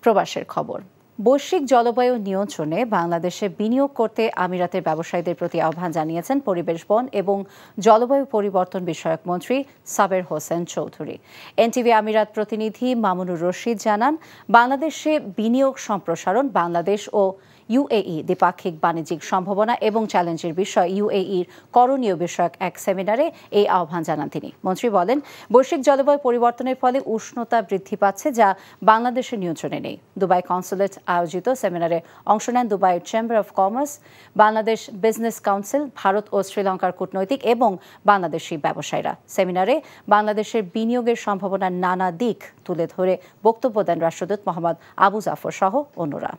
প্রবাসের খবর। বৈশ্বিক জলবায়ু নিয়ন্ত্রণে বাংলাদেশে বিনিয়োগ করতে আমিরাতের ব্যবসায়ীদের প্রতি আহ্বান জানিয়েছেন পরিবেশ, বন এবং জলবায়ু পরিবর্তন বিষয়ক মন্ত্রী সাবের হোসেন চৌধুরী। এনটিভি আমিরাত প্রতিনিধি মামুনুর রশিদ জানান, বাংলাদেশে বিনিয়োগ সম্প্রসারণ, বাংলাদেশ ও ইউএই দ্বিপাক্ষিক বাণিজ্যিক সম্ভাবনা এবং চ্যালেঞ্জের বিষয় ইউএইর করণীয় বিষয়ক এক সেমিনারে এই আহ্বান জানান তিনি। মন্ত্রী বলেন, বৈশ্বিক জলবায়ু পরিবর্তনের ফলে উষ্ণতা বৃদ্ধি পাচ্ছে, যা বাংলাদেশের নিয়ন্ত্রণে নেই। দুবাই কনসুলেট আয়োজিত সেমিনারে অংশ নেন দুবাইয়ের chamber of commerce, Bangladesh business council, Bharat ও শ্রীলঙ্কার কূটনৈতিক এবং বাংলাদেশি ব্যবসায়ীরা। সেমিনারে বাংলাদেশের বিনিয়োগের সম্ভাবনার নানা দিক তুলে ধরে বক্তব্য দেন রাষ্ট্রদূত মোহাম্মদ আবু জাফর সহ অন্যরা।